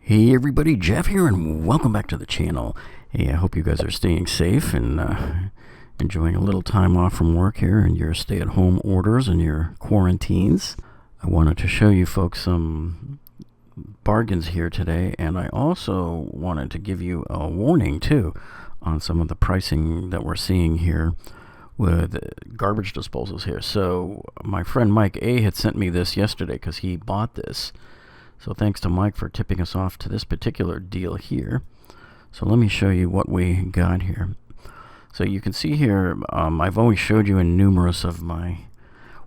Hey everybody, Jeff here, and welcome back to the channel. Hey, I hope you guys are staying safe and enjoying a little time off from work here and your stay-at-home orders and your quarantines. I wanted to show you folks some bargains here today, and I also wanted to give you a warning too on some of the pricing that we're seeing here with garbage disposals here. So my friend Mike A had sent me this yesterday because he bought this. So thanks to Mike for tipping us off to this particular deal here. So let me show you what we got here. So you can see here, I've always showed you in numerous of my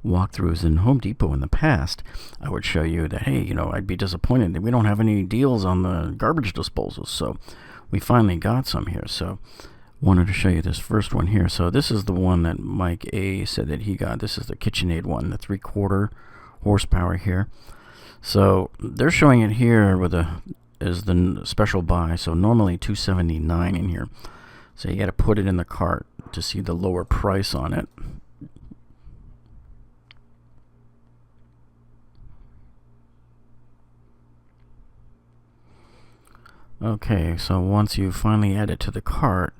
walkthroughs in Home Depot in the past. I would show you that, hey, I'd be disappointed that we don't have any deals on the garbage disposals. So we finally got some here. So wanted to show you this first one here. So this is the one that Mike A said that he got. This is the KitchenAid one, the 3/4 horsepower here. So they're showing it here with as the special buy. So normally $279 in here. So you got to put it in the cart to see the lower price on it. Okay, so once you finally add it to the cart,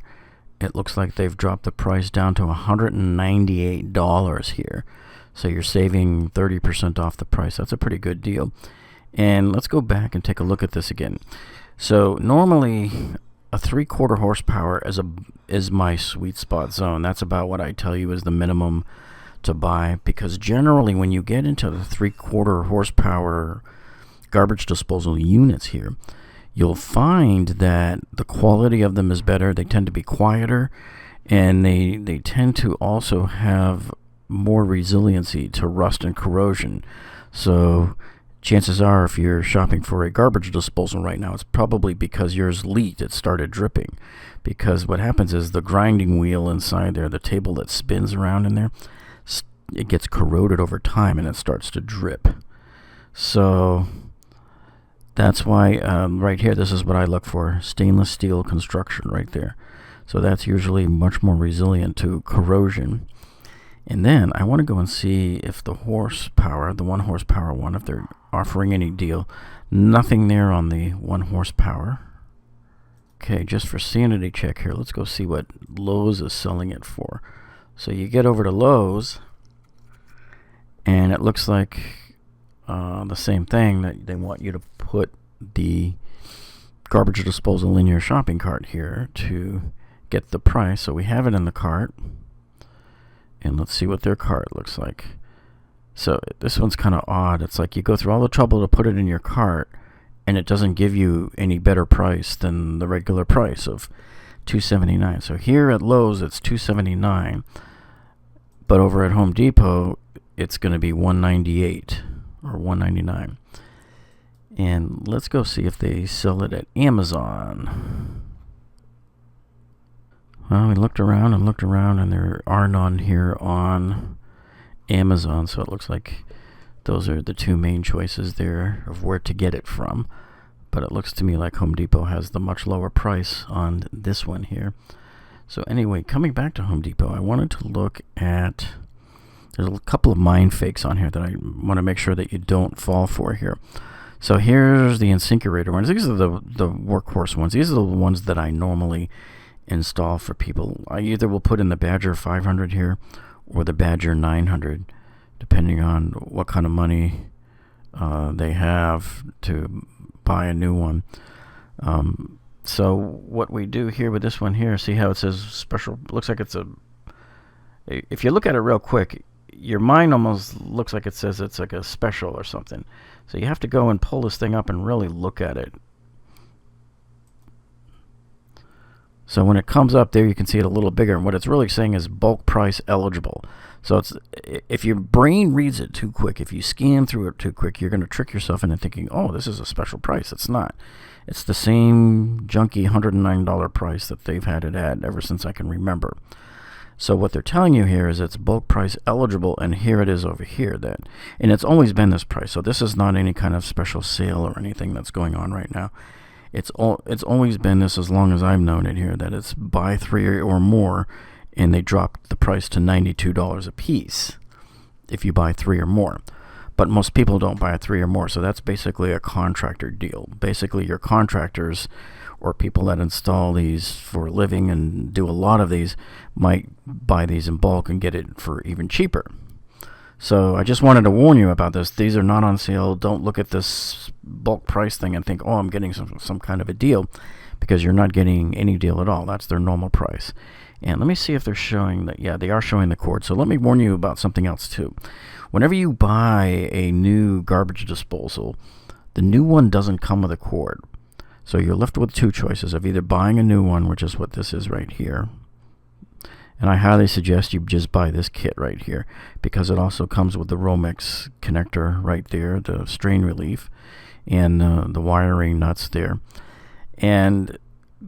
it looks like they've dropped the price down to $198 here. So you're saving 30% off the price. That's a pretty good deal. And let's go back and take a look at this again. So normally a 3/4 horsepower is my sweet spot zone. That's about what I tell you is the minimum to buy, because generally when you get into the 3/4 horsepower garbage disposal units here, you'll find that the quality of them is better. They tend to be quieter, and they tend to also have more resiliency to rust and corrosion. So chances are, if you're shopping for a garbage disposal right now, it's probably because yours leaked. It started dripping. Because what happens is the grinding wheel inside there, the table that spins around in there, it gets corroded over time and it starts to drip. So that's why right here, this is what I look for. Stainless steel construction right there. So that's usually much more resilient to corrosion. And then I want to go and see if the horsepower, the 1 horsepower one, if they're offering any deal. Nothing there on the 1 horsepower. Okay, just for sanity check here, let's go see what Lowe's is selling it for. So you get over to Lowe's, and it looks like the same thing, that they want you to put the garbage disposal in your shopping cart here to get the price. So we have it in the cart. And let's see what their cart looks like. So this one's kind of odd. It's like you go through all the trouble to put it in your cart, and it doesn't give you any better price than the regular price of $279. So here at Lowe's, it's $279. But over at Home Depot, it's going to be $198 or $199. And let's go see if they sell it at Amazon. Well, we looked around, and there are none here on Amazon, so it looks like those are the two main choices there of where to get it from. But it looks to me like Home Depot has the much lower price on this one here. So anyway, coming back to Home Depot, I wanted to look at, there's a couple of mind fakes on here that I want to make sure that you don't fall for here. So here's the InSinkErator ones. These are the workhorse ones. These are the ones that I normally install for people. I either will put in the Badger 500 here or the Badger 900, depending on what kind of money they have to buy a new one. So what we do here with this one here, see how it says special, looks like it's if you look at it real quick, your mind almost looks like it says it's like a special or something. So you have to go and pull this thing up and really look at it. So when it comes up there, you can see it a little bigger. And what it's really saying is bulk price eligible. So it's, if your brain reads it too quick, if you scan through it too quick, you're going to trick yourself into thinking, oh, this is a special price. It's not. It's the same junky $109 price that they've had it at ever since I can remember. So what they're telling you here is it's bulk price eligible, and here it is over here. And it's always been this price. So this is not any kind of special sale or anything that's going on right now. It's always been this as long as I've known it here, that it's buy 3 or more, and they dropped the price to $92 a piece if you buy 3 or more. but most people don't buy a 3 or more. So that's basically a contractor deal. Basically, your contractors or people that install these for a living and do a lot of these might buy these in bulk and get it for even cheaper. So I just wanted to warn you about this. These are not on sale. Don't look at this bulk price thing and think, oh, I'm getting some kind of a deal, because you're not getting any deal at all. That's their normal price. And let me see if they're showing that. Yeah, they are showing the cord. So let me warn you about something else too. Whenever you buy a new garbage disposal, the new one doesn't come with a cord. So you're left with two choices of either buying a new one, which is what this is right here. And I highly suggest you just buy this kit right here, because it also comes with the Romex connector right there, the strain relief, and the wiring nuts there. And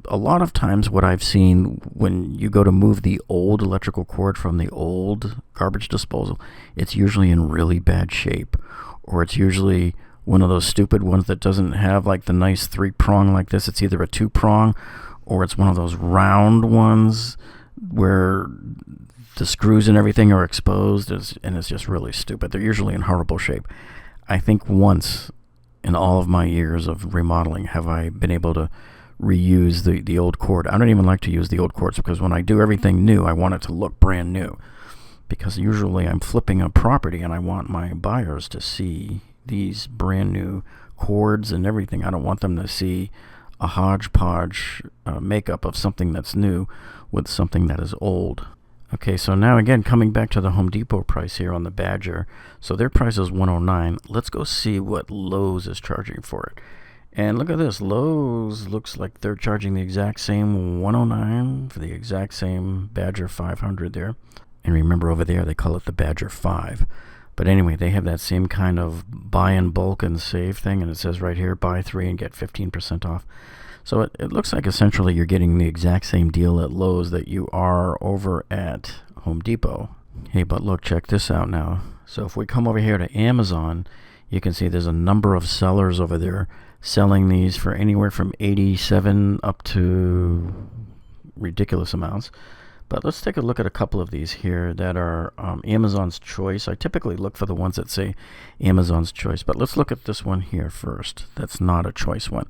a lot of times what I've seen when you go to move the old electrical cord from the old garbage disposal, it's usually in really bad shape, or it's usually one of those stupid ones that doesn't have like the nice 3-prong like this. It's either a 2-prong or it's one of those round ones where the screws and everything are exposed, and it's just really stupid. They're usually in horrible shape. I think once in all of my years of remodeling have I been able to reuse the old cord. I don't even like to use the old cords, because when I do everything new, I want it to look brand new, because usually I'm flipping a property and I want my buyers to see these brand new cords and everything. I don't want them to see a hodgepodge makeup of something that's new with something that is old. Okay, so now again, coming back to the Home Depot price here on the Badger. So their price is $109. Let's go see what Lowe's is charging for it. And look at this. Lowe's looks like they're charging the exact same $109 for the exact same Badger 500 there. And remember, over there they call it the Badger 5. But anyway, they have that same kind of buy in bulk and save thing, and it says right here, buy 3 and get 15% off. So it looks like essentially you're getting the exact same deal at Lowe's that you are over at Home Depot. Hey, but look, check this out now. So if we come over here to Amazon, you can see there's a number of sellers over there selling these for anywhere from $87 up to ridiculous amounts. But let's take a look at a couple of these here that are Amazon's Choice. I typically look for the ones that say Amazon's Choice, but let's look at this one here first. That's not a Choice one.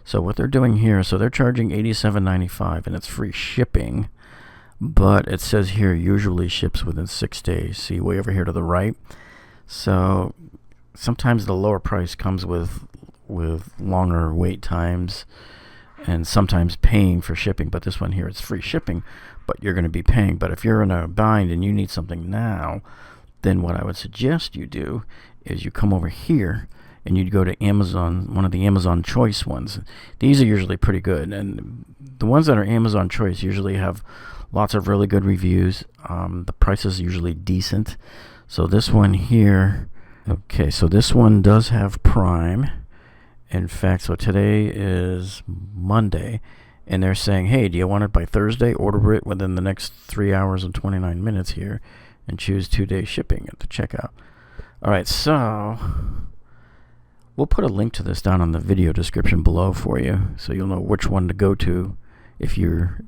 So what they're doing here, so they're charging $87.95, and it's free shipping, but it says here usually ships within 6 days. See way over here to the right. So sometimes the lower price comes with longer wait times and sometimes paying for shipping, but this one here, it's free shipping, but you're going to be paying. But if you're in a bind and you need something now, then what I would suggest you do is you come over here and you'd go to Amazon, one of the Amazon Choice ones. These are usually pretty good, and the ones that are Amazon Choice usually have lots of really good reviews. The price is usually decent. So this one here, okay, so this one does have Prime. In fact, so today is Monday, and they're saying, hey, do you want it by Thursday? Order it within the next 3 hours and 29 minutes here, and choose 2-day shipping at the checkout. All right, so we'll put a link to this down on the video description below for you, so you'll know which one to go to if you're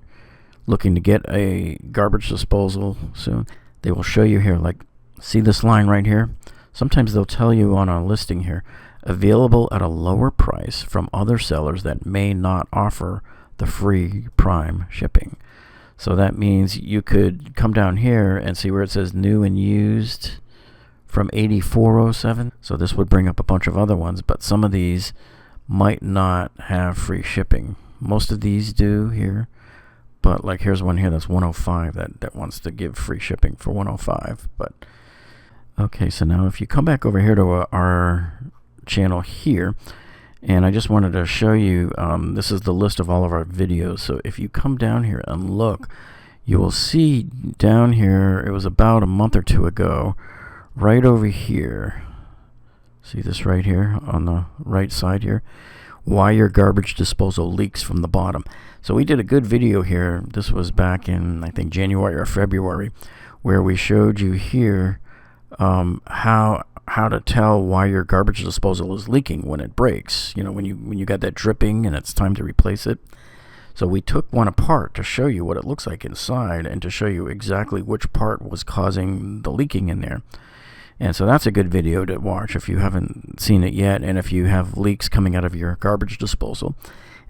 looking to get a garbage disposal soon. They will show you here, like, see this line right here? Sometimes they'll tell you on a listing here, available at a lower price from other sellers that may not offer the free Prime shipping. So that means you could come down here and see where it says new and used from $84.07. So this would bring up a bunch of other ones, but some of these might not have free shipping. Most of these do here, but like here's one here that's $105 that wants to give free shipping for $105. But okay, so now if you come back over here to our channel here, and I just wanted to show you, this is the list of all of our videos. So if you come down here and look, you will see down here, it was about a month or two ago, right over here, see this right here on the right side here, why your garbage disposal leaks from the bottom. So we did a good video here. This was back in, I think, January or February, where we showed you here how to tell why your garbage disposal is leaking when it breaks. You know, when you got that dripping and it's time to replace it. So we took one apart to show you what it looks like inside and to show you exactly which part was causing the leaking in there. And so that's a good video to watch if you haven't seen it yet, and if you have leaks coming out of your garbage disposal.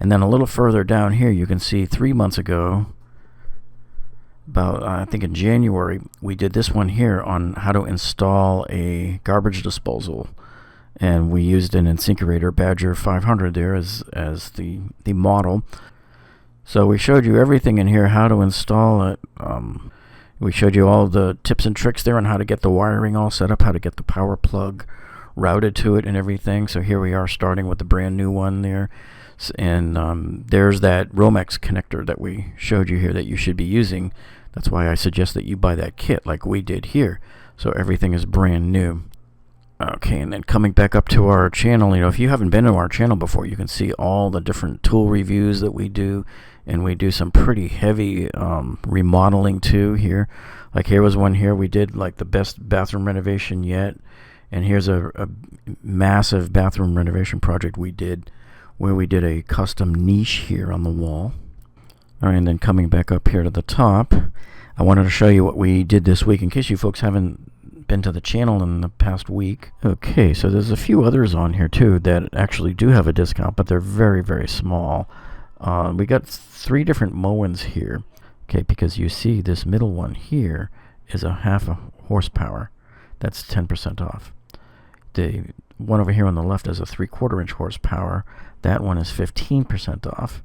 And then a little further down here, you can see 3 months ago, about I think in January, we did this one here on how to install a garbage disposal, and we used an InSinkErator Badger 500 there as the model. So we showed you everything in here, how to install it. We showed you all the tips and tricks there on how to get the wiring all set up, how to get the power plug routed to it and everything. So here we are starting with the brand new one there. And there's that Romex connector that we showed you here that you should be using. That's why I suggest that you buy that kit like we did here. So everything is brand new. Okay, and then coming back up to our channel, you know, if you haven't been to our channel before, you can see all the different tool reviews that we do, and we do some pretty heavy remodeling too here. Like here was one here we did like the best bathroom renovation yet, and here's a massive bathroom renovation project we did where we did a custom niche here on the wall. All right, and then coming back up here to the top, I wanted to show you what we did this week in case you folks haven't been to the channel in the past week. Okay, so there's a few others on here too that actually do have a discount, but they're very, very small. We got 3 different Mowens here. Okay, because you see this middle one here is a 0.5 horsepower. That's 10% off. The one over here on the left is a 3/4 inch horsepower. That one is 15% off.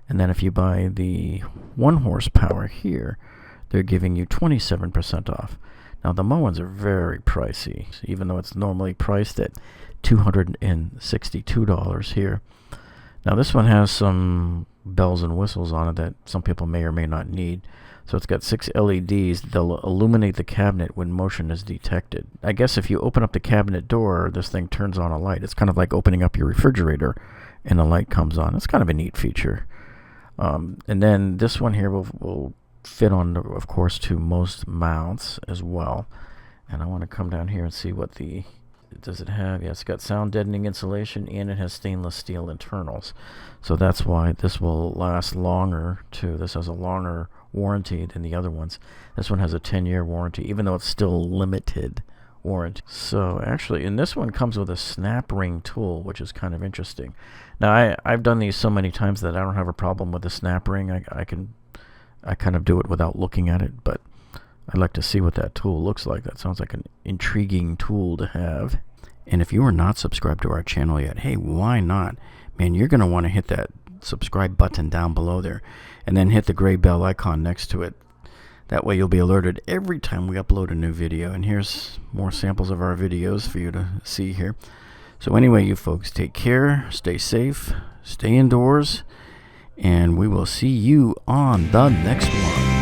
And then if you buy the 1 horsepower here, they're giving you 27% off. Now the Mowens are very pricey, even though it's normally priced at $262 here. Now this one has some bells and whistles on it that some people may or may not need. So it's got 6 LEDs. They'll illuminate the cabinet when motion is detected. I guess if you open up the cabinet door, this thing turns on a light. It's kind of like opening up your refrigerator and the light comes on. It's kind of a neat feature. And then this one here will fit on, of course, to most mounts as well. And I want to come down here and see what does it have. Yeah, it's got sound deadening insulation, and it has stainless steel internals. So that's why this will last longer too. This has a longer warranty than the other ones. This one has a 10-year warranty, even though it's still limited warranty. So actually, and this one comes with a snap ring tool, which is kind of interesting. Now I've done these so many times that I don't have a problem with the snap ring. I kind of do it without looking at it, but I'd like to see what that tool looks like. That sounds like an intriguing tool to have. And if you are not subscribed to our channel yet, hey, why not? Man, you're going to want to hit that subscribe button down below there, and then hit the gray bell icon next to it. That way you'll be alerted every time we upload a new video. And here's more samples of our videos for you to see here. So anyway, you folks, take care, stay safe, stay indoors, and we will see you on the next one.